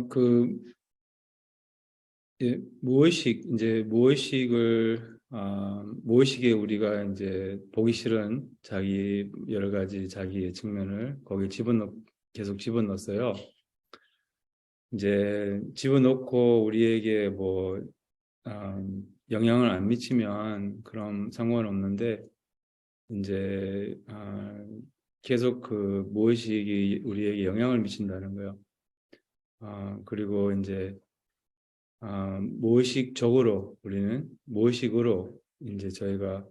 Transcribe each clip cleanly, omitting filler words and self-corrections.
그, 예, 무의식에 우리가 이제 보기 싫은 여러 가지 자기의 측면을 거기에 계속 집어넣었어요. 이제 집어넣고 우리에게 영향을 안 미치면 그럼 상관없는데, 이제, 계속 그 무의식이 우리에게 영향을 미친다는 거예요. 그리고 이제, 무의식으로 이제 저희가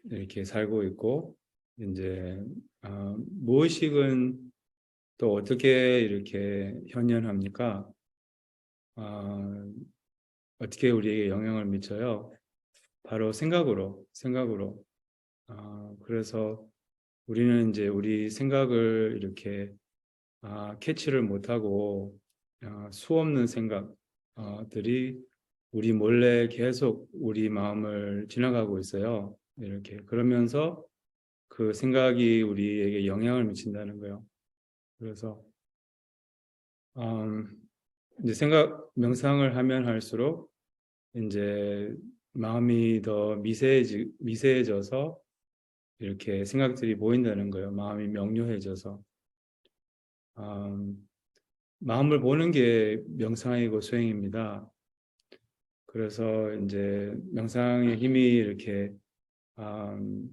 이렇게 살고 있고, 이제 무의식은 또 어떻게 이렇게 현현합니까? 아, 어떻게 우리에게 영향을 미쳐요? 바로 생각으로. 그래서 우리는 이제 우리 생각을 이렇게 캐치를 못하고, 수없는 생각들이 우리 몰래 계속 우리 마음을 지나가고 있어요. 이렇게. 그러면서 그 생각이 우리에게 영향을 미친다는 거예요. 그래서, 이제 명상을 하면 할수록 이제 마음이 더 미세해져서 이렇게 생각들이 보인다는 거예요. 마음이 명료해져서. 마음을 보는 게 명상이고 수행입니다. 그래서 이제 명상의 힘이 이렇게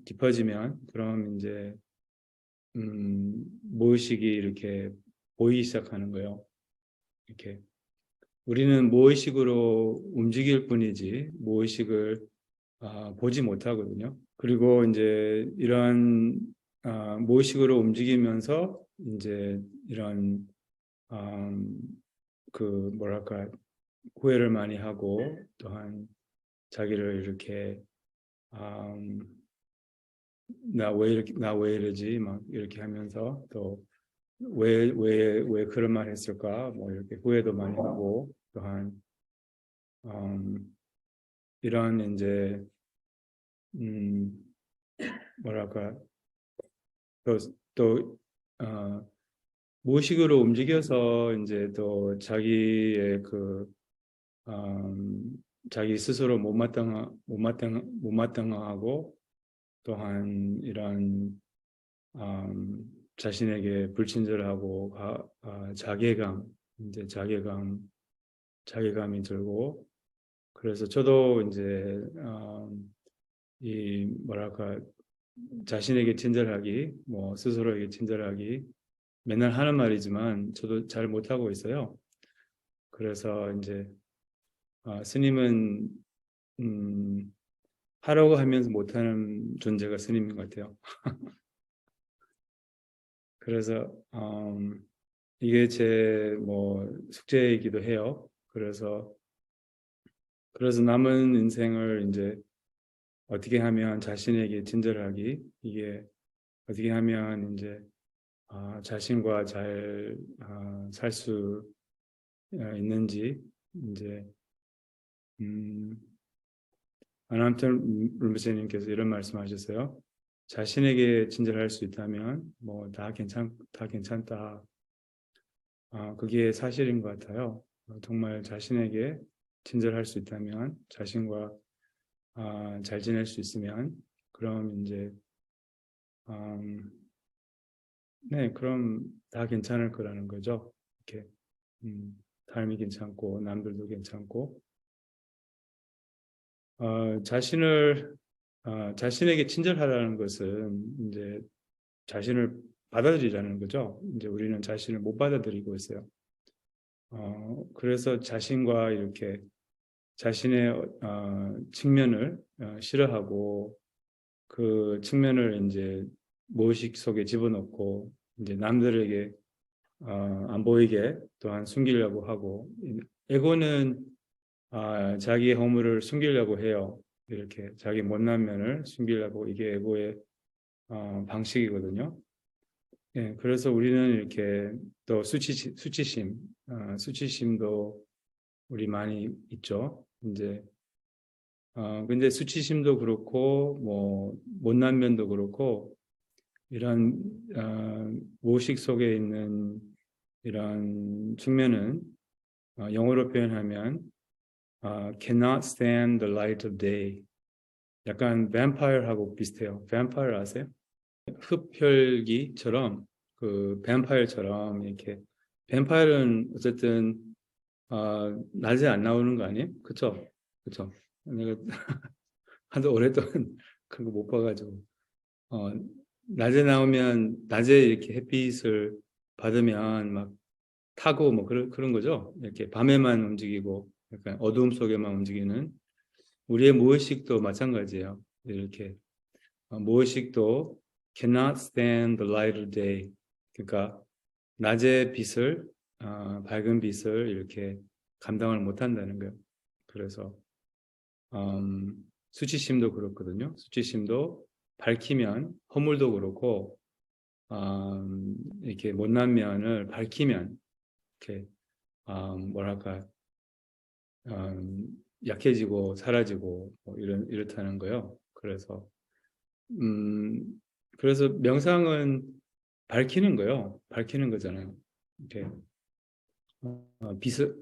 깊어지면, 그럼 이제 무의식이 이렇게 보이기 시작하는 거예요. 이렇게 우리는 무의식으로 움직일 뿐이지 무의식을 보지 못하거든요. 그리고 이제 이런 무의식으로 움직이면서 이제 이런 그 뭐랄까 후회를 많이 하고, 또한 자기를 이렇게 나 왜 이러지 막 이렇게 하면서, 또 왜 그런 말 했을까 뭐 이렇게 후회도 많이 하고, 또한 이런 이제 음 뭐랄까 또 무의식으로 움직여서 이제 또 자기 스스로 못마땅하고, 또한 이런 자신에게 불친절하고 자괴감이 들고. 그래서 저도 이제 이 뭐랄까 자신에게 친절하기, 뭐 스스로에게 친절하기 맨날 하는 말이지만 저도 잘 못하고 있어요. 그래서 이제 스님은 하려고 하면서 못하는 존재가 스님인 것 같아요. 그래서 이게 제 뭐 숙제이기도 해요. 그래서 남은 인생을 이제 어떻게 하면 자신에게 친절하기, 이게 어떻게 하면 이제 자신과 잘 살 수 있는지, 이제 아나운터 룸베세님께서 이런 말씀하셨어요. 자신에게 친절할 수 있다면 뭐 다 괜찮다. 그게 사실인 것 같아요. 정말 자신에게 친절할 수 있다면, 자신과 잘 지낼 수 있으면, 그럼 이제 네, 그럼 다 괜찮을 거라는 거죠. 이렇게 삶이 괜찮고 남들도 괜찮고, 자신에게 친절하라는 것은 이제 자신을 받아들이라는 거죠. 이제 우리는 자신을 못 받아들이고 있어요. 그래서 자신과 이렇게 자신의 측면을 싫어하고, 그 측면을 이제 무의식 속에 집어넣고, 이제 남들에게 안 보이게 또한 숨기려고 하고, 에고는 자기의 허물을 숨기려고 해요. 이렇게 자기 못난 면을 숨기려고, 이게 에고의 방식이거든요. 예, 그래서 우리는 이렇게 또 수치심도 우리 많이 있죠. 이제 근데 수치심도 그렇고 뭐 못난 면도 그렇고, 이런 무의식 속에 있는 이런 측면은 영어로 표현하면 cannot stand the light of day. 약간 vampire하고 비슷해요. vampire 아세요? 흡혈귀처럼 그 vampire처럼 이렇게 vampire는 어쨌든 낮에 안 나오는 거 아니에요? 그쵸? 그쵸? 내가 하도 오랫동안 그거 못 봐가지고 어, 낮에 나오면 낮에 이렇게 햇빛을 받으면 막 타고 뭐 그런 거죠. 이렇게 밤에만 움직이고 약간 어두움 속에만 움직이는 우리의 무의식도 마찬가지예요. 이렇게 무의식도 cannot stand the light of day. 그러니까 낮의 빛을 밝은 빛을 이렇게 감당을 못한다는 거예요. 그래서 수치심도 그렇거든요. 수치심도 밝히면 허물도 그렇고 이렇게 못난 면을 밝히면 이렇게 뭐랄까 약해지고 사라지고 뭐 이렇다는 거요. 그래서 명상은 밝히는 거요. 밝히는 거잖아요. 이렇게 빛을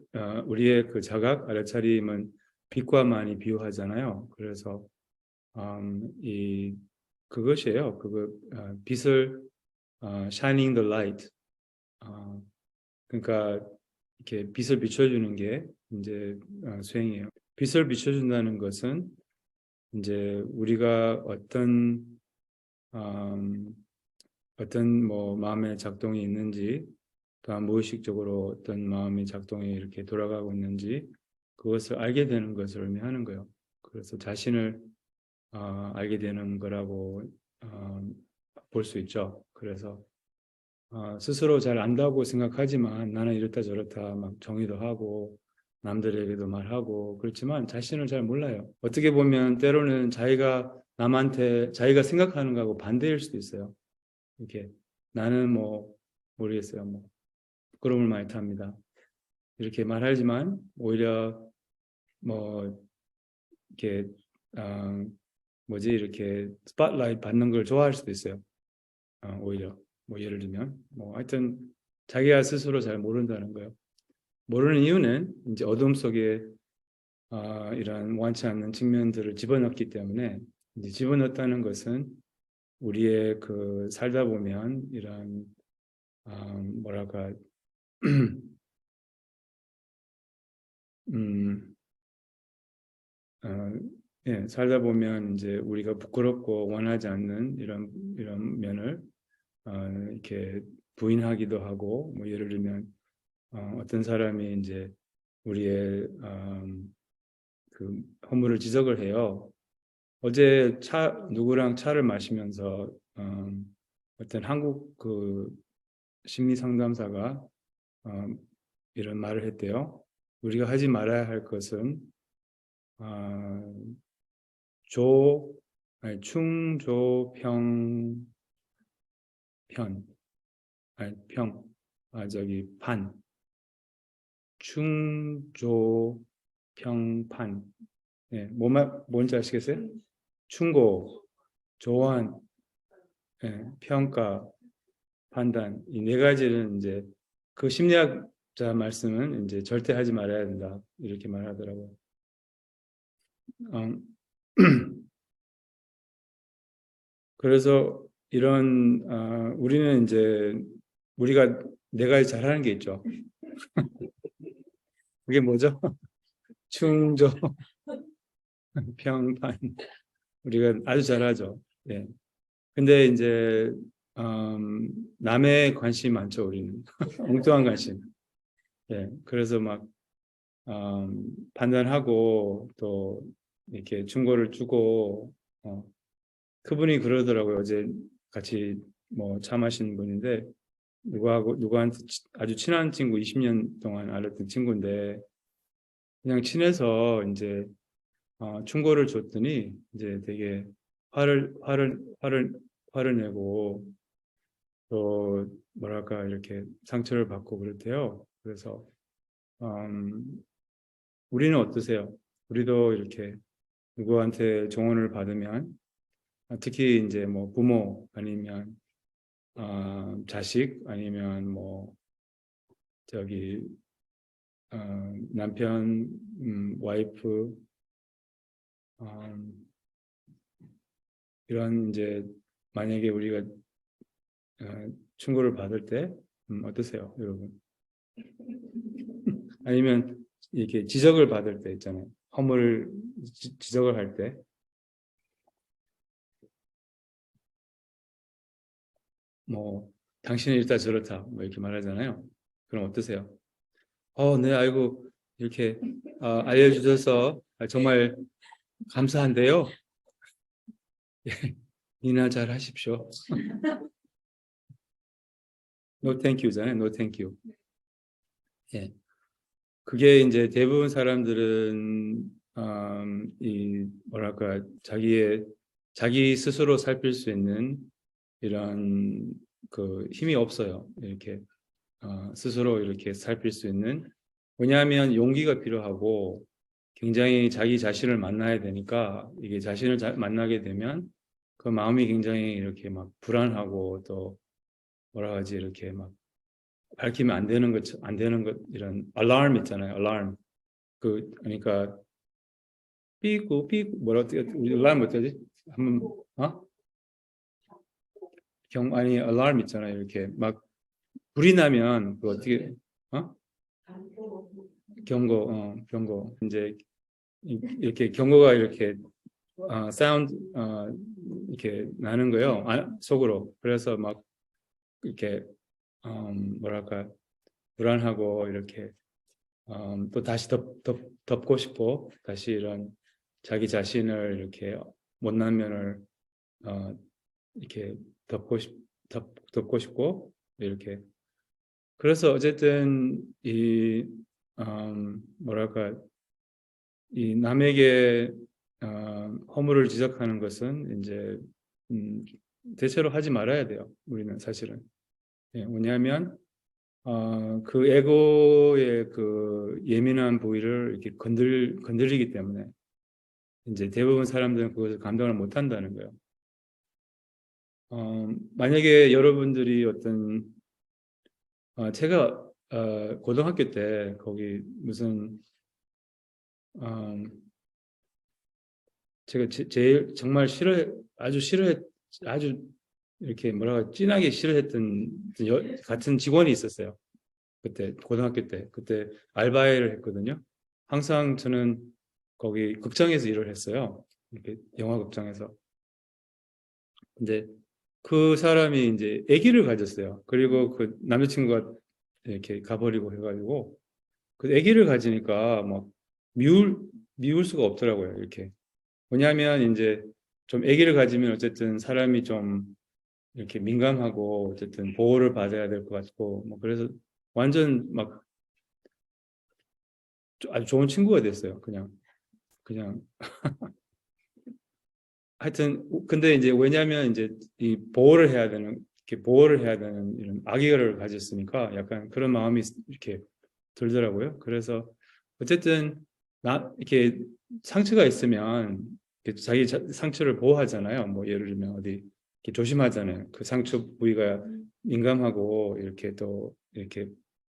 우리의 그 자각 알아차림은 빛과 많이 비유하잖아요. 그래서 이 그것이에요. 빛을 shining the light. 그러니까 이렇게 빛을 비춰주는 게 이제 수행이에요. 빛을 비춰준다는 것은 이제 우리가 어떤 뭐 마음의 작동이 있는지, 또한 무의식적으로 어떤 마음의 작동이 이렇게 돌아가고 있는지 그것을 알게 되는 것을 의미하는 거예요. 그래서 자신을 알게 되는 거라고 볼 수 있죠. 그래서 스스로 잘 안다고 생각하지만 나는 이렇다 저렇다 막 정의도 하고 남들에게도 말하고 그렇지만 자신을 잘 몰라요. 어떻게 보면 때로는 자기가 생각하는 거하고 반대일 수도 있어요. 이렇게 나는 뭐 모르겠어요. 뭐 부끄러움을 많이 탑니다. 이렇게 말하지만 오히려 뭐 이렇게 이렇게 스팟라이트 받는 걸 좋아할 수도 있어요. 오히려 뭐 예를 들면 뭐 하여튼 자기가 스스로 잘 모른다는 거예요. 모르는 이유는 이제 어둠 속에 이런 원치 않는 측면들을 집어넣기 때문에 이제 집어넣었다는 것은 우리의 그 살다 보면 이런 뭐랄까 음, 어, 예, 살다 보면 이제 우리가 부끄럽고 원하지 않는 이런 면을 이렇게 부인하기도 하고 뭐 예를 들면 어떤 사람이 이제 우리의 그 허물을 지적을 해요. 어제 누구랑 차를 마시면서 어떤 한국 그 심리 상담사가 이런 말을 했대요. 우리가 하지 말아야 할 것은 조 아니 충조평 편 아니 평 저기 판 충조평판 예, 뭔지 아시겠어요? 충고, 조언, 예, 평가, 판단 이 네 가지는 이제 그 심리학자 말씀은 이제 절대 하지 말아야 된다 이렇게 말하더라고요. 그래서 우리는 이제 우리가 내가 잘하는 게 있죠. 그게 뭐죠? 충조, 평판 우리가 아주 잘하죠. 예. 근데 이제 남의 관심이 많죠. 우리는 엉뚱한 관심. 예. 그래서 막 판단하고 또 이렇게 충고를 주고 그분이 그러더라고요. 어제 같이 뭐 차 마신 분인데 누구한테 아주 친한 친구 20년 동안 알았던 친구인데 그냥 친해서 이제 충고를 줬더니 이제 되게 화를 내고 또 뭐랄까 이렇게 상처를 받고 그랬대요. 그래서 우리는 어떠세요? 우리도 이렇게 누구한테 조언을 받으면 특히 이제 뭐 부모 아니면 자식 아니면 뭐 저기 남편, 와이프 이런 이제 만약에 우리가 충고를 받을 때 어떠세요, 여러분? 아니면 이렇게 지적을 받을 때 있잖아요. 허물 지적을 할 때. 뭐 당신은 이렇다 저렇다 뭐 이렇게 말하잖아요. 그럼 어떠세요? 네, 아이고 이렇게 알려주셔서 정말 감사한데요. 이나 잘 하십시오. No thank you잖아요. No thank you. 예. 그게 이제 대부분 사람들은 이 뭐랄까 자기 스스로 살필 수 있는 이런 그 힘이 없어요. 이렇게 스스로 이렇게 살필 수 있는. 왜냐하면 용기가 필요하고 굉장히 자기 자신을 만나야 되니까 이게 자신을 만나게 되면 그 마음이 굉장히 이렇게 막 불안하고 또 뭐라 하지 이렇게 막 밝히면 안 되는 것 이런 알람 있잖아요. 알람. 그러니까 삐고 뭐라 어떻게 우리 알람 어쩌지? 한번 아니 알람 있잖아요. 이렇게 막 불이 나면 그 어떻게 어? 경고 이제 이렇게 경고가 이렇게 사운드 이렇게 나는 거예요. 속으로. 그래서 막 이렇게 뭐랄까 불안하고 이렇게 또 다시 덮고 싶고 다시 이런 자기 자신을 이렇게 못난 면을 이렇게 덮고 싶고 이렇게 그래서 어쨌든 이 뭐랄까 이 남에게 허물을 지적하는 것은 이제 대체로 하지 말아야 돼요. 우리는 사실은. 예, 왜냐하면 그 에고의 그 예민한 부위를 이렇게 건드리기 때문에 이제 대부분 사람들은 그것을 감당을 못 한다는 거예요. 만약에 여러분들이 어떤 제가 고등학교 때 거기 무슨 제가 제일 정말 아주 이렇게 뭐라고 진하게 싫어했던 같은 직원이 있었어요. 그때 고등학교 때 그때 알바를 했거든요. 항상 저는 거기 극장에서 일을 했어요. 이렇게 영화 극장에서. 근데 그 사람이 이제 아기를 가졌어요. 그리고 그 남자친구가 이렇게 가버리고 해가지고 그 아기를 가지니까 막 미울 수가 없더라고요. 이렇게. 왜냐하면 이제 좀 아기를 가지면 어쨌든 사람이 좀 이렇게 민감하고 어쨌든 보호를 받아야 될 것 같고 뭐 그래서 완전 막 아주 좋은 친구가 됐어요. 그냥 하여튼 근데 이제 왜냐하면 이제 이 보호를 해야 되는 이런 아기를 가졌으니까 약간 그런 마음이 이렇게 들더라고요. 그래서 어쨌든 이렇게 상처가 있으면 이렇게 자기 상처를 보호하잖아요. 뭐 예를 들면 어디 이렇게 조심하잖아요. 그 상처 부위가 민감하고 이렇게 또 이렇게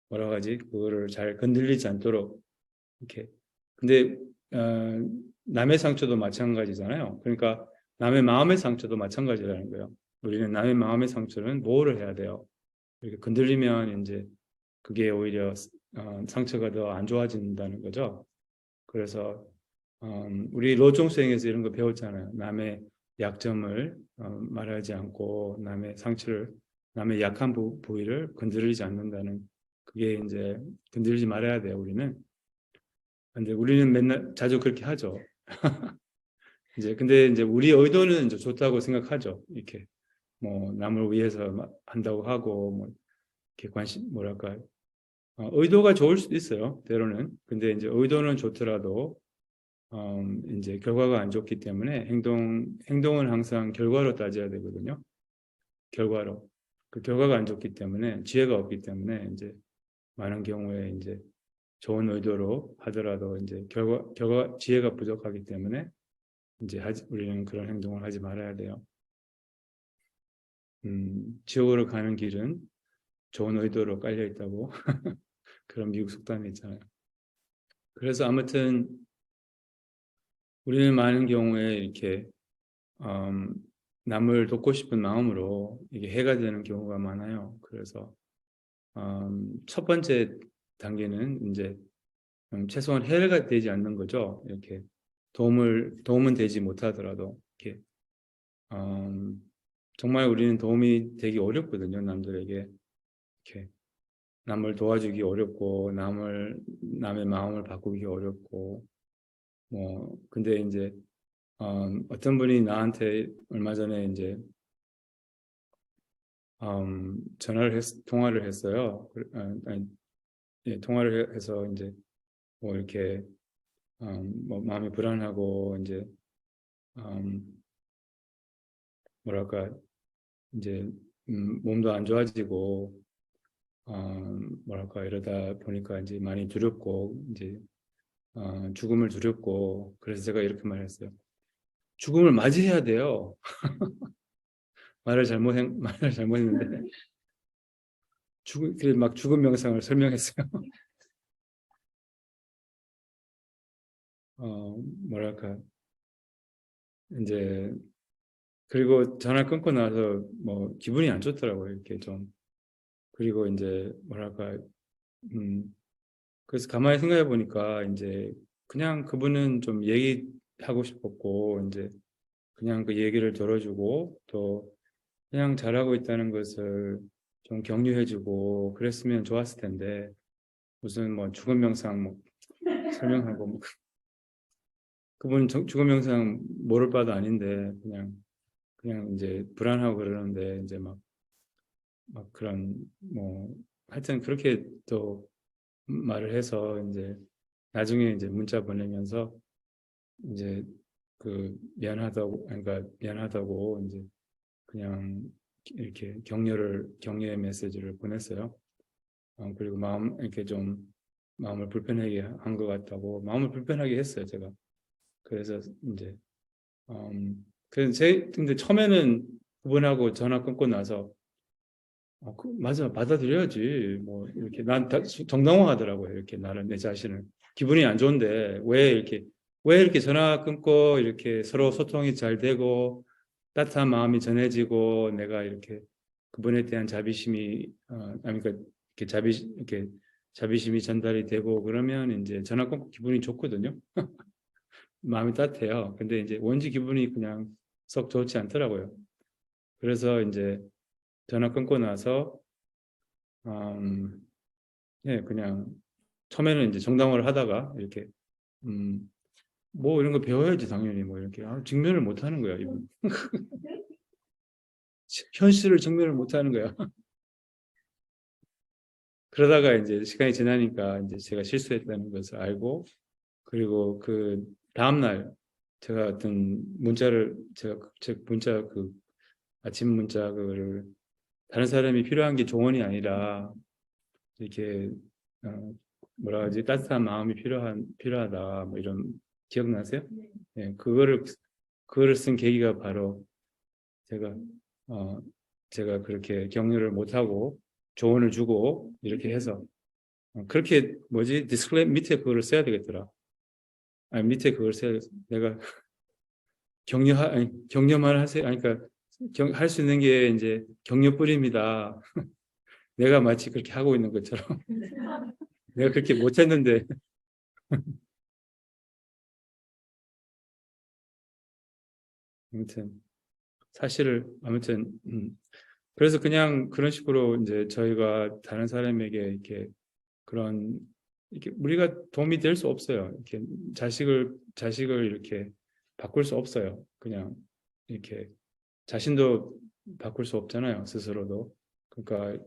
뭐라 하지 그거를 잘 건들리지 않도록 이렇게. 근데 남의 상처도 마찬가지잖아요. 그러니까 남의 마음의 상처도 마찬가지라는 거예요. 우리는 남의 마음의 상처는 보호를 해야 돼요. 이렇게 건들리면 이제 그게 오히려 상처가 더 안 좋아진다는 거죠. 그래서 우리 로종 수행에서 이런 거 배웠잖아요. 남의 약점을 말하지 않고 남의 약한 부위를 건드리지 않는다는 그게 이제 건드리지 말아야 돼요. 우리는. 근데 우리는 맨날 자주 그렇게 하죠. 이제 근데 이제 우리 의도는 이제 좋다고 생각하죠. 이렇게 뭐 남을 위해서 한다고 하고 뭐 이렇게 뭐랄까 의도가 좋을 수도 있어요. 때로는. 근데 이제 의도는 좋더라도 이제 결과가 안 좋기 때문에 행동은 항상 결과로 따져야 되거든요. 결과로. 그 결과가 안 좋기 때문에 지혜가 없기 때문에 이제 많은 경우에 이제 좋은 의도로 하더라도 이제 지혜가 부족하기 때문에 이제 우리는 그런 행동을 하지 말아야 돼요. 지옥으로 가는 길은 좋은 의도로 깔려 있다고 그런 미국 속담이 있잖아요. 그래서 아무튼 우리는 많은 경우에 이렇게 남을 돕고 싶은 마음으로 이게 해가 되는 경우가 많아요. 그래서 첫 번째 단계는 이제 최소한 해가 되지 않는 거죠. 이렇게 도움은 되지 못하더라도 이렇게 정말 우리는 도움이 되기 어렵거든요. 남들에게 이렇게 남을 도와주기 어렵고 남의 마음을 바꾸기 어렵고 뭐 근데 이제 어떤 분이 나한테 얼마 전에 이제 통화를 했어요. 아니, 예, 통화를 해서 이제 뭐 이렇게 뭐 마음이 불안하고 이제 뭐랄까 이제 몸도 안 좋아지고 뭐랄까 이러다 보니까 이제 많이 두렵고 이제 죽음을 두렵고 그래서 제가 이렇게 말했어요. 죽음을 맞이해야 돼요. 말을 잘못했는데 막 죽음 명상을 설명했어요. 뭐랄까 이제 그리고 전화 끊고 나서 뭐 기분이 안 좋더라고요. 이렇게 좀 그리고 이제 뭐랄까 그래서 가만히 생각해 보니까 이제 그냥 그분은 좀 얘기하고 싶었고 이제 그냥 그 얘기를 들어주고 또 그냥 잘하고 있다는 것을 좀 격려해주고 그랬으면 좋았을 텐데 무슨 뭐 죽은 명상 뭐 설명하고 뭐 그분 죽은 명상 모를 바도 아닌데 그냥 이제 불안하고 그러는데 이제 막 그런 뭐 하여튼 그렇게 또 말을 해서 이제 나중에 이제 문자 보내면서 이제 그 미안하다고 이제 그냥 이렇게 격려의 메시지를 보냈어요. 그리고 이렇게 좀 마음을 불편하게 한 것 같다고 마음을 불편하게 했어요, 제가. 그래서 이제 근데 처음에는 그분하고 전화 끊고 나서 맞아 받아들여야지 뭐 이렇게 정당화하더라고요. 이렇게 나를 내 자신을 기분이 안 좋은데 왜 이렇게 전화 끊고 이렇게 서로 소통이 잘 되고 따뜻한 마음이 전해지고 내가 이렇게 그분에 대한 자비심이 아니 그러니까 이렇게 자비심이 전달이 되고 그러면 이제 전화 끊고 기분이 좋거든요. 마음이 따뜻해요. 근데 이제 원지 기분이 그냥 썩 좋지 않더라고요. 그래서 이제 전화 끊고 나서 예, 그냥 처음에는 이제 정당화를 하다가 이렇게 뭐 이런 거 배워야지 당연히 뭐 이렇게 직면을 못 하는 거야 이분. 현실을 직면을 못 하는 거야. 그러다가 이제 시간이 지나니까 이제 제가 실수했다는 것을 알고 그리고 그 다음 날 제가 어떤 문자를 제 문자 그 아침 문자 그거를 다른 사람이 필요한 게 조언이 아니라 이렇게 뭐라 하지 따뜻한 마음이 필요하다 뭐 이런 기억나세요? 네, 그거를 쓴 계기가 바로 제가 어 제가 그렇게 격려를 못하고 조언을 주고 이렇게 해서 그렇게 뭐지 디스클레임 밑에 그거를 써야 되겠더라. 아니 밑에 그걸 써야 내가 격려만 하세요. 아니 그러니까 할 수 있는 게 이제 격려뿐입니다. 내가 마치 그렇게 하고 있는 것처럼 내가 그렇게 못했는데 아무튼 사실을 아무튼 그래서 그냥 그런 식으로 이제 저희가 다른 사람에게 그런 이렇게 우리가 도움이 될 수 없어요. 이렇게 자식을 이렇게 바꿀 수 없어요. 그냥 이렇게 자신도 바꿀 수 없잖아요. 스스로도. 그러니까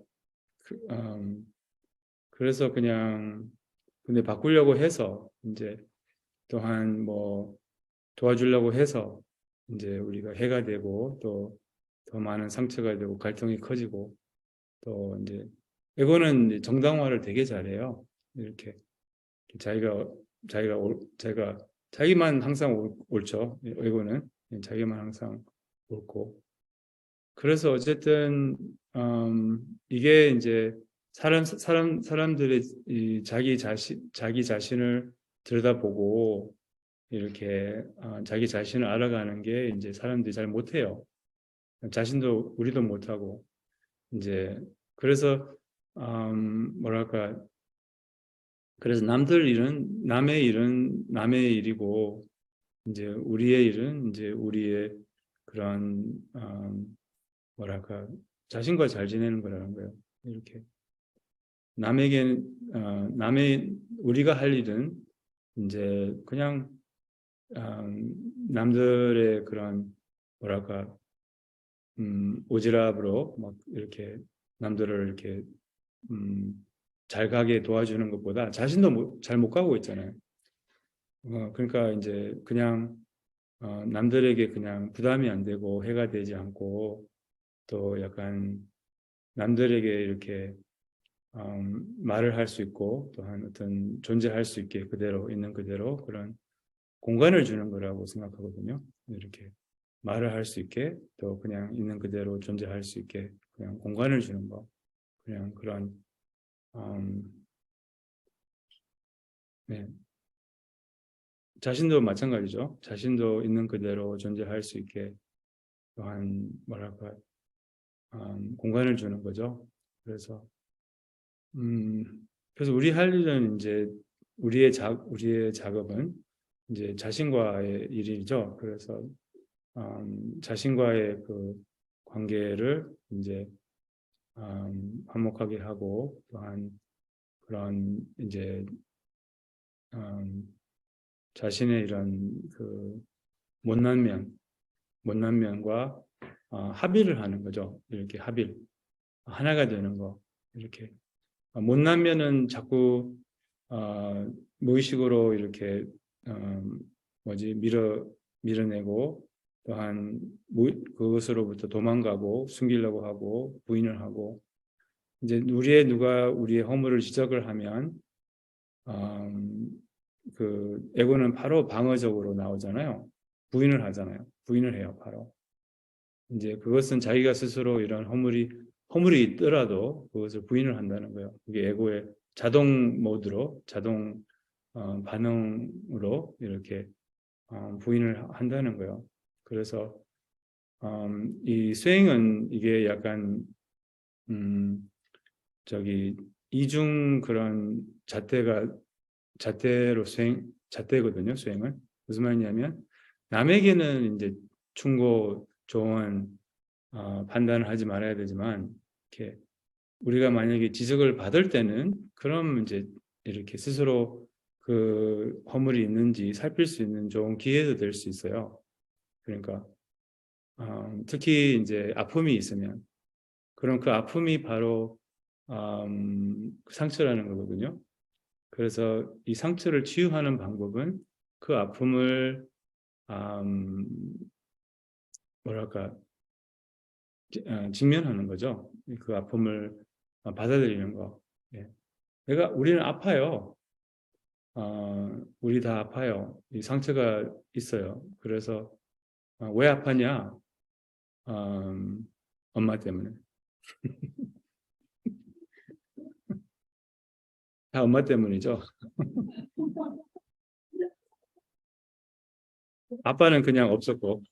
그래서 그냥 근데 바꾸려고 해서 이제 또한 뭐 도와주려고 해서 이제 우리가 해가 되고 또 더 많은 상처가 되고 갈등이 커지고 또 이제 에고는 이제 정당화를 되게 잘해요. 이렇게 자기가 자기가 자기만 항상 옳죠. 에고는 자기만 항상 옳고 그래서 어쨌든 이게 이제 사람들의 이 자기 자신을 들여다보고 이렇게 자기 자신을 알아가는 게 이제 사람들이 잘 못해요. 자신도 우리도 못하고 이제 그래서 뭐랄까 그래서 남의 일은 남의 일이고 이제 우리의 일은 이제 우리의 그런 뭐랄까 자신과 잘 지내는 거라는 거예요. 이렇게 남의 우리가 할 일은 이제 그냥 남들의 그런 뭐랄까 오지랖으로 막 이렇게 남들을 이렇게 잘 가게 도와주는 것보다 자신도 잘 못 가고 있잖아요. 그러니까 이제 그냥 남들에게 그냥 부담이 안 되고 해가 되지 않고 또 약간 남들에게 이렇게 말을 할 수 있고 또한 어떤 존재할 수 있게 그대로 있는 그대로 그런 공간을 주는 거라고 생각하거든요. 이렇게 말을 할 수 있게 또 그냥 있는 그대로 존재할 수 있게 그냥 공간을 주는 거 그냥 그런 네. 자신도 마찬가지죠. 자신도 있는 그대로 존재할 수 있게 또한 뭐랄까 공간을 주는 거죠. 그래서 음, 그래서 우리 할 일은 이제 우리의 작업은 이제 자신과의 일이죠. 그래서 자신과의 그 관계를 이제 화목하게 하고 또한 그런 이제 음, 자신의 이런 그 못난 면과 합의를 하는 거죠. 이렇게 하나가 되는 거 이렇게 못난 면은 자꾸 무의식으로 이렇게 뭐지 밀어내고 또한 그것으로부터 도망가고 숨기려고 하고 부인을 하고 이제 누가 우리의 허물을 지적을 하면 그 에고는 바로 방어적으로 나오잖아요. 부인을 하잖아요. 부인을 해요, 바로. 이제 그것은 자기가 스스로 이런 허물이 있더라도 그것을 부인을 한다는 거예요. 그게 에고의 자동 모드로, 자동 반응으로 이렇게 부인을 한다는 거예요. 그래서 이 수행은 이게 약간 저기 이중 그런 잣대거든요. 수행은 무슨 말이냐면 남에게는 이제 충고 조언 판단을 하지 말아야 되지만 이렇게 우리가 만약에 지적을 받을 때는 그럼 이제 이렇게 스스로 그 허물이 있는지 살필 수 있는 좋은 기회도 될 수 있어요. 그러니까 특히 이제 아픔이 있으면 그럼 그 아픔이 바로 상처라는 거거든요. 그래서 이 상처를 치유하는 방법은 그 아픔을 뭐랄까 직면하는 거죠. 그 아픔을 받아들이는 거. 예. 우리는 아파요. 우리 다 아파요. 이 상처가 있어요. 그래서 왜 아파냐? 엄마 때문에. 다 엄마 때문이죠. 아빠는 그냥 없었고.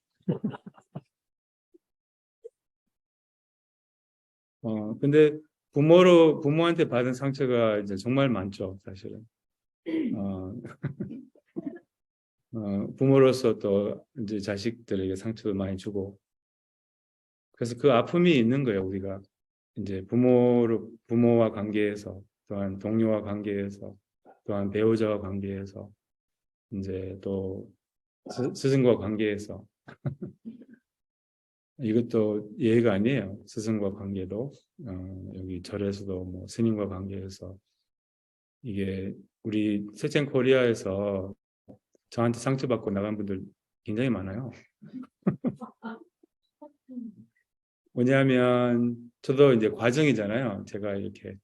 근데 부모한테 받은 상처가 이제 정말 많죠, 사실은. 어, 부모로서 또 이제 자식들에게 상처도 많이 주고. 그래서 그 아픔이 있는 거예요, 우리가. 이제 부모와 관계에서, 또한 동료와 관계에서, 또한 배우자와 관계에서, 이제 또 스승과 관계에서. 이것도 예의가 아니에요. 스승과 관계도, 여기 절에서도 뭐 스님과 관계에서. 이게 우리 세첸 코리아에서 저한테 상처받고 나간 분들 굉장히 많아요. 왜냐하면 저도 이제 과정이잖아요. 제가 이렇게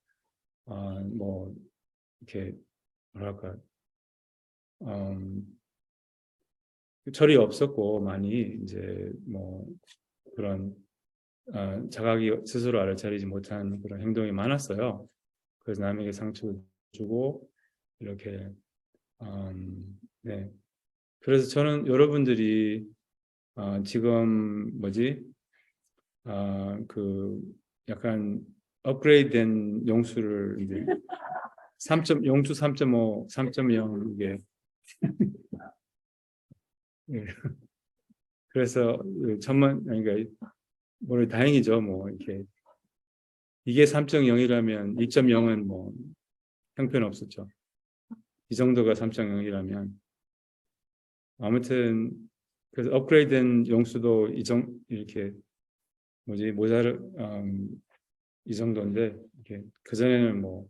뭐 이렇게 뭐랄까 철이 없었고 많이 이제 뭐 그런 자각이 스스로 알아차리지 못한 그런 행동이 많았어요. 그래서 남에게 상처도 주고 이렇게 네. 그래서 저는 여러분들이 지금 뭐지 그 약간 업그레이드된 용수를 이제 3. 용수 3.5, 3.0 이게 예. 그래서 그러니까 뭐 다행이죠. 뭐 이렇게 이게 3.0이라면 2.0은 뭐 형편없었죠. 이 정도가 3.0이라면 아무튼 그래서 업그레이드된 용수도 이렇게 뭐지 이 정도인데 이렇게 그 전에는 뭐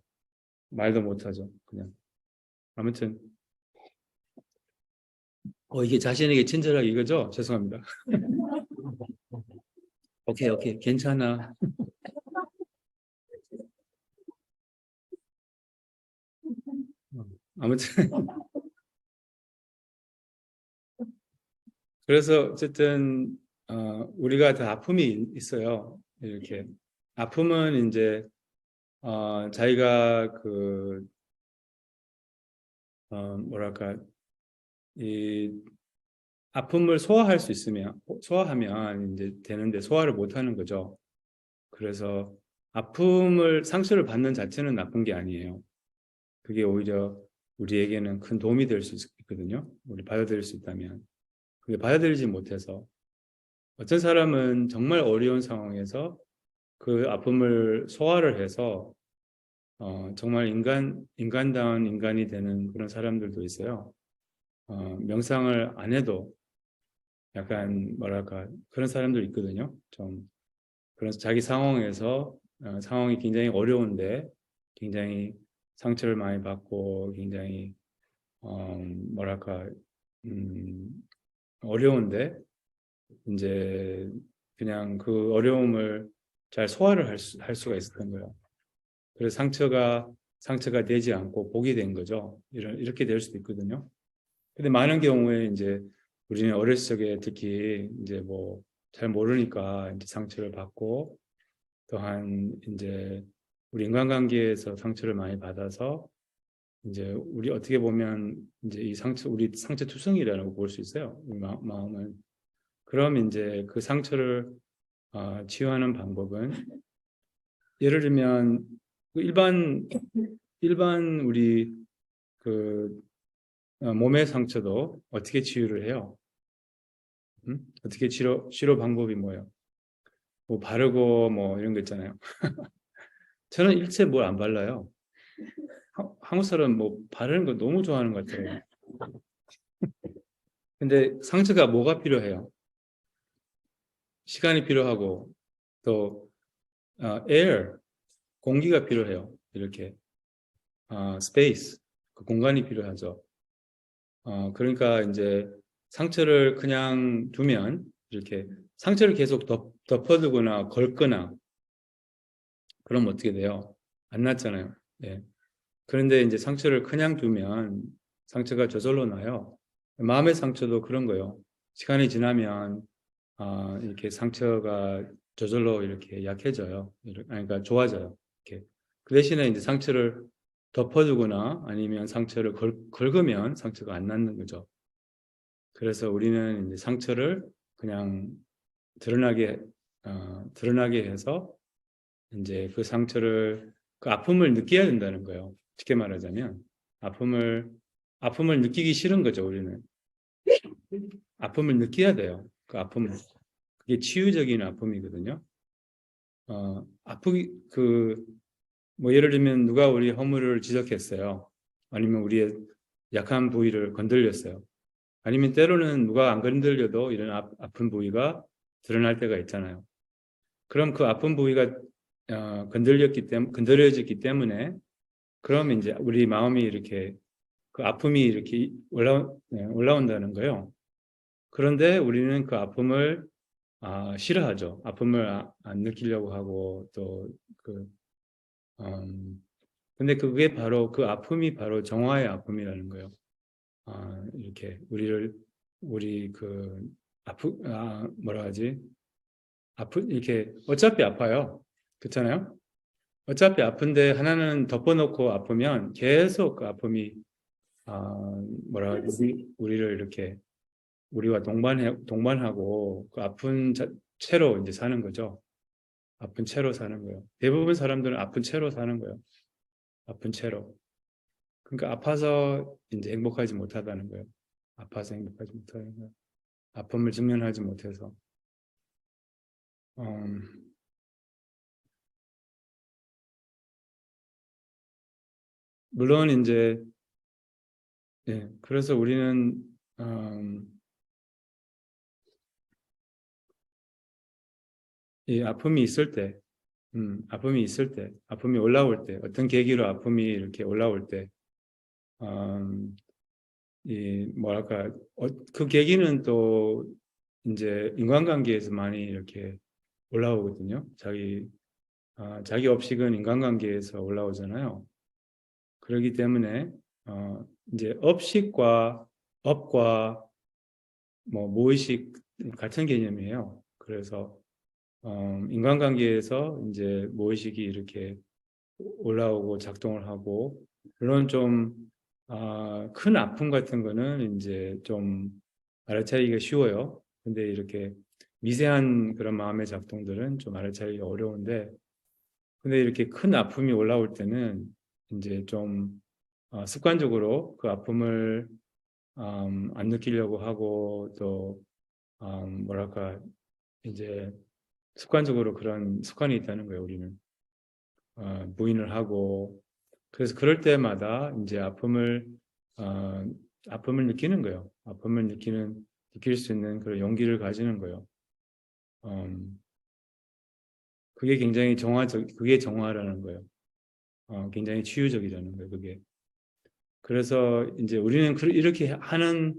말도 못하죠. 그냥 아무튼 이게 자신에게 친절하게 이거죠? 죄송합니다. 오케이 괜찮아. 아무튼 그래서 어쨌든 우리가 다 아픔이 있어요. 이렇게 아픔은 이제 자기가 그 뭐랄까 이 아픔을 소화할 수 있으면 소화하면 이제 되는데 소화를 못 하는 거죠. 그래서 상처를 받는 자체는 나쁜 게 아니에요. 그게 오히려 우리에게는 큰 도움이 될 수 있거든요. 우리 받아들일 수 있다면. 그게 받아들이지 못해서 어떤 사람은 정말 어려운 상황에서 그 아픔을 소화를 해서 정말 인간다운 인간이 되는 그런 사람들도 있어요. 명상을 안 해도 약간 뭐랄까 그런 사람들 있거든요. 좀 그래서 자기 상황에서 상황이 굉장히 어려운데 굉장히 상처를 많이 받고 굉장히 뭐랄까 음, 어려운데 이제 그냥 그 어려움을 잘 소화를 할 수가 있었던 거예요. 그래서 상처가 되지 않고 복이 된 거죠. 이렇게 될 수도 있거든요. 근데 많은 경우에 이제 우리는 어렸을 적에 특히 이제 뭐 잘 모르니까 이제 상처를 받고 또한 이제 우리 인간관계에서 상처를 많이 받아서 이제 우리 어떻게 보면 이제 우리 상처 투성이라고 볼 수 있어요. 우리 마음은. 그럼 이제 그 상처를 치유하는 방법은 예를 들면 그 일반 우리 그 몸의 상처도 어떻게 치유를 해요? 어떻게 치료 방법이 뭐예요? 뭐 바르고 뭐 이런 거 있잖아요. 저는 일체 뭘 안 발라요. 한국 사람 뭐 바르는 거 너무 좋아하는 것 같아요. 근데 상처가 뭐가 필요해요? 시간이 필요하고 또 air 공기가 필요해요. 이렇게 space 그 공간이 필요하죠. 그러니까 이제 상처를 그냥 두면 이렇게 상처를 계속 덮어두거나 걸거나 그럼 어떻게 돼요? 안 낫잖아요. 예. 그런데 이제 상처를 그냥 두면 상처가 저절로 나요. 마음의 상처도 그런 거예요. 시간이 지나면 이렇게 상처가 저절로 이렇게 약해져요. 그러니까 좋아져요. 이렇게. 그 대신에 이제 상처를 덮어두거나 아니면 상처를 긁으면 상처가 안 낫는 거죠. 그래서 우리는 이제 상처를 그냥 드러나게 해서 이제 그 아픔을 느껴야 된다는 거예요. 쉽게 말하자면 아픔을 느끼기 싫은 거죠. 우리는 아픔을 느껴야 돼요. 그 아픔을 그게 치유적인 아픔이거든요. 아프기 뭐 예를 들면 누가 우리 허물을 지적했어요. 아니면 우리의 약한 부위를 건들렸어요. 아니면 때로는 누가 안 건들려도 이런 아픈 부위가 드러날 때가 있잖아요. 그럼 그 아픈 부위가 건드려졌기 때문에 그럼 이제 우리 마음이 이렇게 그 아픔이 이렇게 올라온다는 거예요. 그런데 우리는 그 아픔을 싫어하죠. 아픔을 안 느끼려고 하고 또그 근데 그게 바로 그 아픔이 바로 정화의 아픔이라는 거예요. 이렇게 우리 뭐라 하지? 이렇게 어차피 아파요. 그렇잖아요. 어차피 아픈데 하나는 덮어놓고 아프면 계속 그 아픔이 우리를 이렇게 우리와 동반하고 그 아픈 채로 이제 사는 거죠. 아픈 채로 사는 거예요. 대부분 사람들은 아픈 채로 사는 거예요. 아픈 채로. 그러니까 아파서 이제 행복하지 못하다는 거예요. 아파서 행복하지 못하는 거예요. 아픔을 직면하지 못해서. 음, 물론 이제 예, 그래서 우리는 이 아픔이 있을 때, 아픔이 올라올 때, 어떤 계기로 아픔이 이렇게 올라올 때, 이 뭐랄까, 그 계기는 또 이제 인간관계에서 많이 이렇게 올라오거든요. 자기 업식은 인간관계에서 올라오잖아요. 그렇기 때문에 이제 업과 뭐 무의식 같은 개념이에요. 그래서 인간관계에서 이제 무의식이 이렇게 올라오고 작동을 하고 물론 좀 큰 아픔 같은 거는 이제 좀 알아차리기가 쉬워요. 근데 이렇게 미세한 그런 마음의 작동들은 좀 알아차리기가 어려운데 근데 이렇게 큰 아픔이 올라올 때는 이제 좀 습관적으로 그 아픔을 안 느끼려고 하고 또 뭐랄까 이제 습관적으로 그런 습관이 있다는 거예요. 우리는 부인을 하고 그래서 그럴 때마다 이제 어, 아픔을 느끼는 거예요. 느낄 수 있는 그런 용기를 가지는 거예요. 그게 정화라는 거예요. 굉장히 치유적이라는 거예요. 그게. 그래서 이제 우리는 이렇게 하는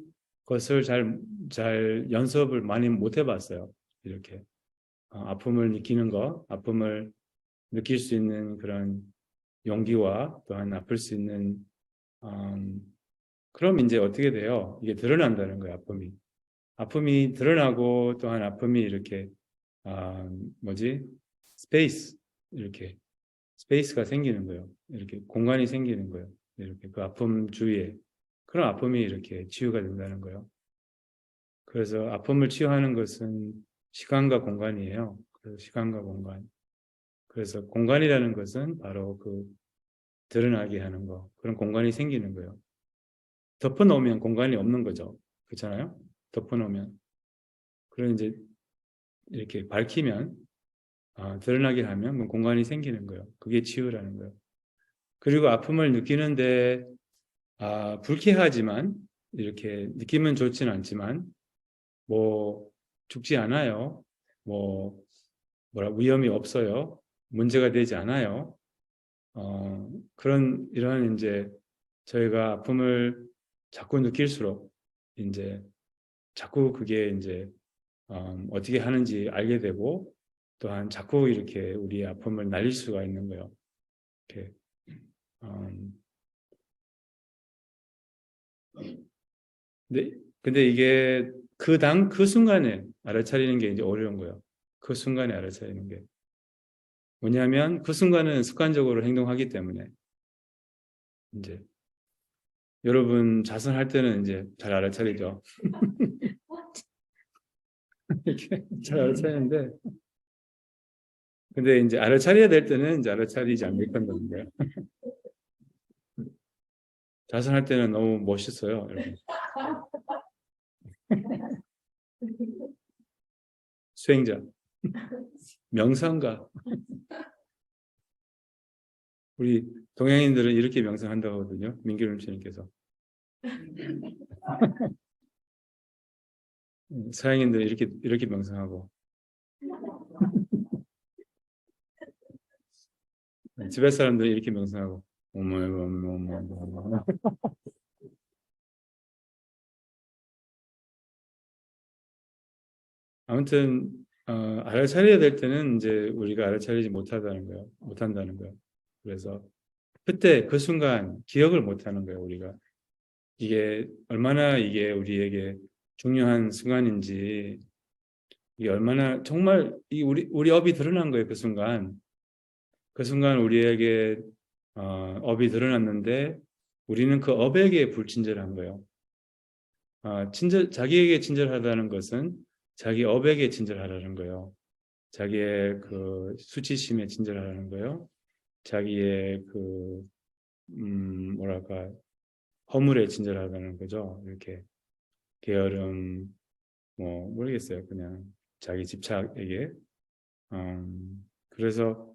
것을 잘 연습을 많이 못 해봤어요. 이렇게 아픔을 느끼는 거, 아픔을 느낄 수 있는 그런 용기와 또한 아플 수 있는 음, 그럼 이제 어떻게 돼요? 이게 드러난다는 거예요. 아픔이 드러나고 또한 아픔이 이렇게 아, 뭐지? 스페이스 이렇게 스페이스가 생기는 거예요. 이렇게 공간이 생기는 거예요. 이렇게 그 아픔 주위에 그런 아픔이 이렇게 치유가 된다는 거예요. 그래서 아픔을 치유하는 것은 시간과 공간이에요. 그래서 시간과 공간. 그래서 공간이라는 것은 바로 그 드러나게 하는 거. 그런 공간이 생기는 거예요. 덮어놓으면 공간이 없는 거죠. 그렇잖아요? 덮어놓으면. 그런 이제 이렇게 밝히면 드러나게 하면 뭐 공간이 생기는 거예요. 그게 치유라는 거예요. 그리고 아픔을 느끼는데 불쾌하지만 이렇게 느끼면 좋지는 않지만 뭐 죽지 않아요. 뭐 위험이 없어요. 문제가 되지 않아요. 이런 이제 저희가 아픔을 자꾸 느낄수록 이제 자꾸 그게 이제 어떻게 하는지 알게 되고 또한 자꾸 이렇게 우리 아픔을 날릴 수가 있는 거예요. 이렇게 음, 근데 이게 그 순간에 알아차리는 게 이제 어려운 거예요. 그 순간에 알아차리는 게 뭐냐면 그 순간은 습관적으로 행동하기 때문에 이제 여러분 자선할 때는 이제 잘 알아차리죠. 이렇게 잘 알아차리는데 근데 이제 알아차려야 될 때는 이제 알아차리지 않겠다는 거예요. 자선할 때는 너무 멋있어요. 여러분. 수행자, 명상가. 우리 동양인들은 이렇게 명상한다고 하거든요. 민규름 씨님께서. 서양인들은 이렇게 명상하고 집에 사람들은 이렇게 명상하고 어머 어머 어머 어머 어머. 아무튼 알아차려야 될 때는 이제 우리가 알아차리지 못하다는 거예요. 못한다는 거예요. 그래서 그때 그 순간 기억을 못하는 거예요. 우리가 이게 얼마나 이게 우리에게 중요한 순간인지 이게 얼마나 정말 우리 업이 드러난 거예요. 그 순간 그 순간 우리에게 업이 드러났는데 우리는 그 업에게 불친절한 거예요. 자기에게 친절하다는 것은 자기 업에게 친절하라는 거예요. 자기의 그 수치심에 친절하라는 거예요. 자기의 그 뭐랄까 허물에 친절하다는 거죠. 이렇게 게으름 뭐 모르겠어요. 그냥 자기 집착에게. 그래서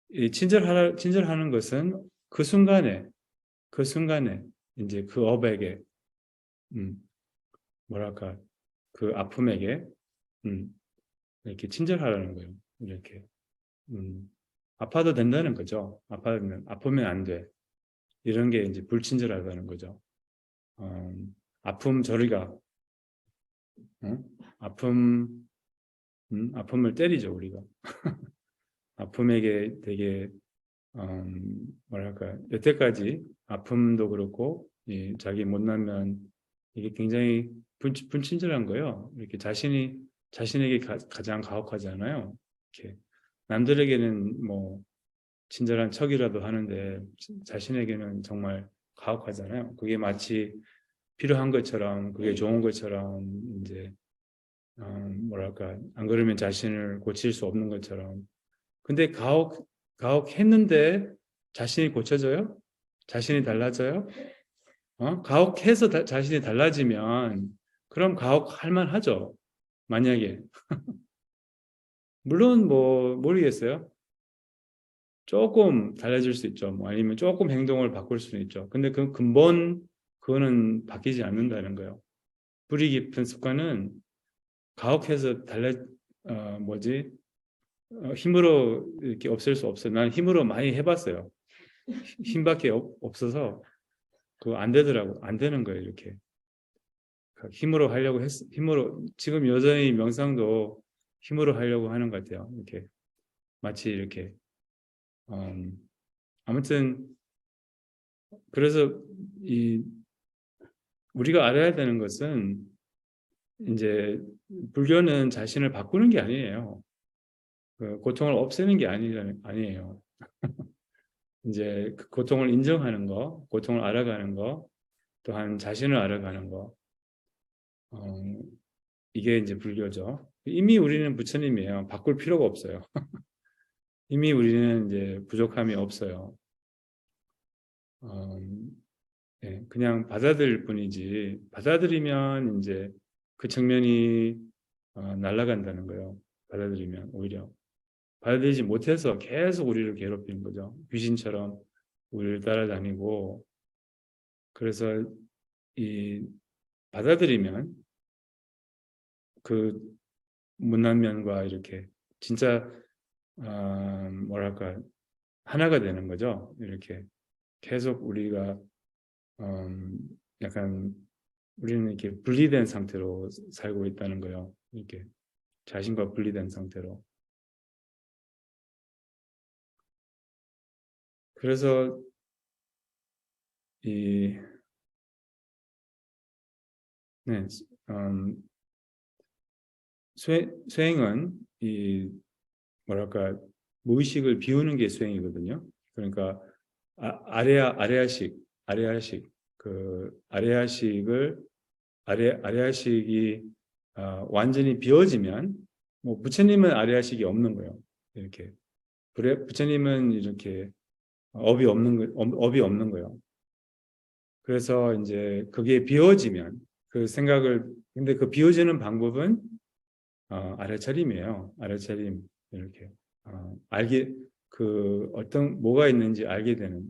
이 친절하는 것은 그 순간에 이제 그 업에게 음, 뭐랄까 그 아픔에게 음, 이렇게 친절하라는 거예요. 이렇게 아파도 된다는 거죠. 아프면 안 돼. 이런 게 이제 불친절하다는 거죠. 아픔 저리가 어? 아픔을 때리죠 우리가. 아픔에게 되게 뭐랄까 여태까지 아픔도 그렇고 자기 못난 이게 굉장히 불친절한 거예요. 이렇게 자신에게 가장 가혹하지 않아요. 이렇게 남들에게는 뭐 친절한 척이라도 하는데 자신에게는 정말 가혹하잖아요. 그게 마치 필요한 것처럼 그게 좋은 것처럼 이제 뭐랄까 안 그러면 자신을 고칠 수 없는 것처럼. 근데 가혹했는데 자신이 고쳐져요? 자신이 달라져요? 가혹해서 자신이 달라지면 그럼 가혹할 만하죠. 만약에 물론 뭐 모르겠어요. 조금 달라질 수 있죠. 뭐 아니면 조금 행동을 바꿀 수는 있죠. 근데 그 근본 그거는 바뀌지 않는다는 거예요. 뿌리 깊은 습관은 가혹해서 뭐지? 힘으로 이렇게 없앨 수 없어요. 난 힘으로 많이 해봤어요. 힘밖에 없어서 그거 안 되더라고. 안 되는 거예요. 이렇게 힘으로 하려고 힘으로 지금 여전히 명상도 힘으로 하려고 하는 것 같아요. 이렇게 마치 이렇게 음, 아무튼 그래서 이 우리가 알아야 되는 것은 이제 불교는 자신을 바꾸는 게 아니에요. 그 고통을 없애는 게 아니에요. 이제 그 고통을 인정하는 거, 고통을 알아가는 거, 또한 자신을 알아가는 거, 어, 이게 이제 불교죠. 이미 우리는 부처님이에요. 바꿀 필요가 없어요. 이미 우리는 이제 부족함이 없어요. 어, 예, 그냥 받아들일 뿐이지. 받아들이면 이제 그 측면이 날아간다는 거예요. 받아들이면 오히려. 받아들이지 못해서 계속 우리를 괴롭히는 거죠. 귀신처럼 우리를 따라다니고. 그래서 이 받아들이면 그 못난 면과 이렇게 진짜 뭐랄까 하나가 되는 거죠. 이렇게 계속 우리가 음, 약간 우리는 이렇게 분리된 상태로 살고 있다는 거예요. 이렇게 자신과 분리된 상태로. 그래서 이 네, 음, 수행은 이 뭐랄까 무의식을 비우는 게 수행이거든요. 그러니까 아레아식 그 아레아식이 완전히 비워지면 뭐 부처님은 아레아식이 없는 거예요. 이렇게 부처님은 이렇게 업이 없는 거예요. 그래서 이제 그게 비워지면 그 생각을 근데 그 비워지는 방법은 알아차림이에요. 알아차림 이렇게 알게 그 어떤 뭐가 있는지 알게 되는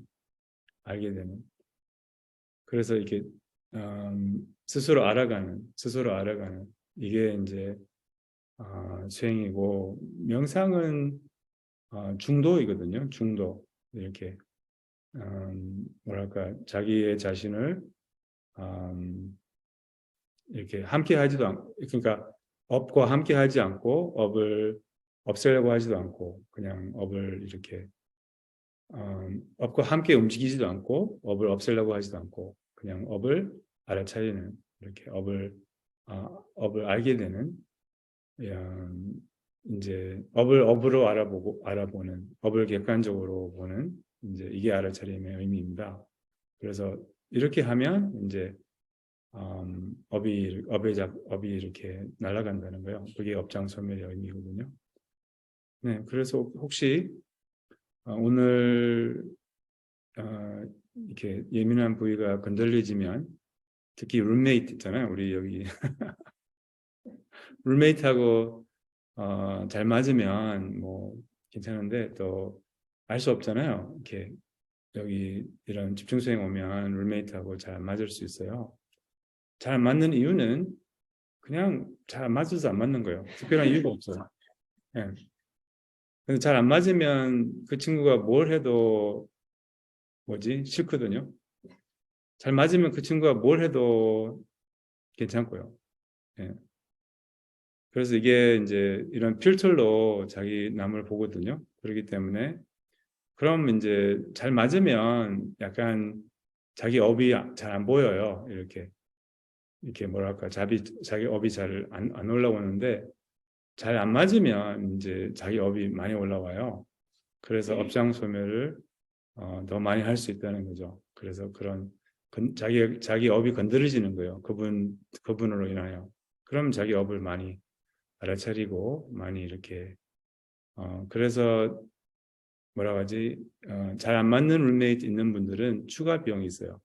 그래서 이렇게 스스로 알아가는 이게 이제 수행이고 명상은 중도이거든요. 중도 이렇게 뭐랄까 자기의 자신을 음, 이렇게 함께 하지도 않고 그러니까 업과 함께 하지 않고 업을 없애려고 하지도 않고 그냥 업을 이렇게 업과 함께 움직이지도 않고 업을 없애려고 하지도 않고 그냥 업을 알아차리는 이렇게 업을 알게 되는 이제 업으로 알아보는, 업을 객관적으로 보는, 이제 이게 알아차림의 의미입니다. 그래서 이렇게 하면 이제 업이 이렇게 날아간다는 거예요. 그게 업장소멸의 의미거든요. 네, 그래서 혹시 오늘 이렇게 예민한 부위가 건들리지면, 특히 룸메이트 있잖아요. 우리 여기 룸메이트하고 잘 맞으면 뭐 괜찮은데 또 알 수 없잖아요. 이렇게 여기 이런 집중수행 오면 룸메이트하고 잘 안 맞을 수 있어요. 잘 안 맞는 이유는 그냥 잘 안 맞아서 안 맞는 거예요. 특별한 이유가 없어요. 예. 근데 잘 안 맞으면 그 친구가 뭘 해도 싫거든요. 잘 맞으면 그 친구가 뭘 해도 괜찮고요. 예. 그래서 이게 이제 이런 필터로 자기 남을 보거든요. 그렇기 때문에 그럼 이제 잘 맞으면 약간 자기 업이 잘 안 보여요. 이렇게 뭐랄까 자기 업이 잘 안 올라오는데, 잘 안 맞으면 이제 자기 업이 많이 올라와요. 그래서 업장 소멸을 더 많이 할 수 있다는 거죠. 그래서 그런 자기 업이 건드려지는 거예요. 그분으로 인하여. 그럼 자기 업을 많이 알아차리고 많이 이렇게 그래서 뭐라고 하지? 잘 안 맞는 룸메이트 있는 분들은 추가 비용이 있어요.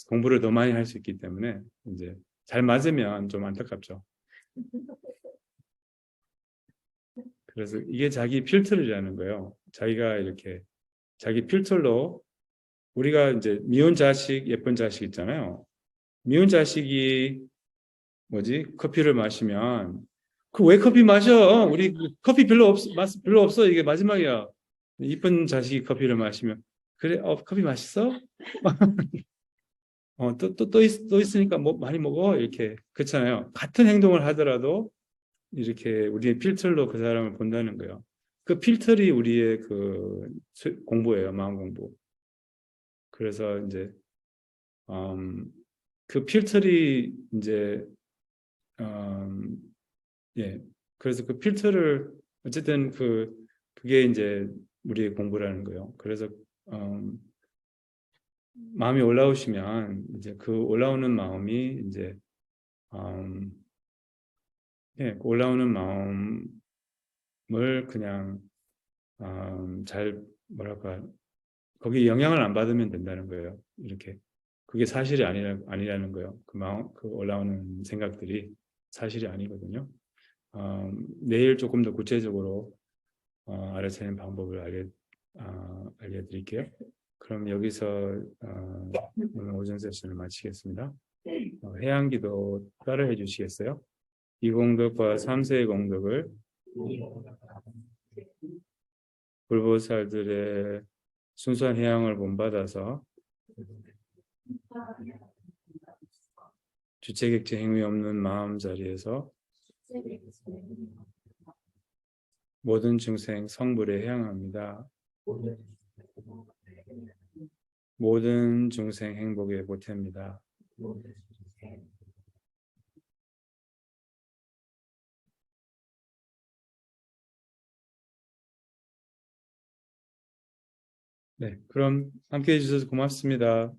공부를 더 많이 할 수 있기 때문에 이제 잘 맞으면 좀 안타깝죠. 그래서 이게 자기 필터라는 거예요. 자기가 이렇게 자기 필터로, 우리가 이제 미운 자식, 예쁜 자식 있잖아요. 미운 자식이 커피를 마시면 그 왜 커피 마셔? 우리 커피 별로 없어. 이게 마지막이야. 이쁜 자식이 커피를 마시면 그래, 커피 맛있어? 또 있으니까 뭐 많이 먹어. 이렇게. 그렇잖아요. 같은 행동을 하더라도 이렇게 우리의 필터로 그 사람을 본다는 거예요. 그 필터이 우리의 공부예요. 마음 공부. 그래서 이제 음, 그 필터이 이제 음, 예. 그래서 그 필터를 어쨌든 그게 이제 우리의 공부라는 거예요. 그래서 음, 마음이 올라오시면 이제 그 올라오는 마음이 이제 음, 예, 그 올라오는 마음을 그냥 잘 뭐랄까 거기에 영향을 안 받으면 된다는 거예요. 이렇게 그게 사실이 아니라는 거예요. 그 올라오는 생각들이 사실이 아니거든요. 내일 조금 더 구체적으로 알아채는 방법을 알려드릴게요. 그럼 여기서 오늘 오전 세션을 마치겠습니다. 해양기도 따라해 주시겠어요? 이 공덕과 삼세의 공덕을 불보살들의 순수한 해양을 본받아서 주체객체 행위 없는 마음 자리에서 모든 중생 성불에 향합니다. 모든 중생 행복에 보탭니다. 네, 그럼 함께 해주셔서 고맙습니다.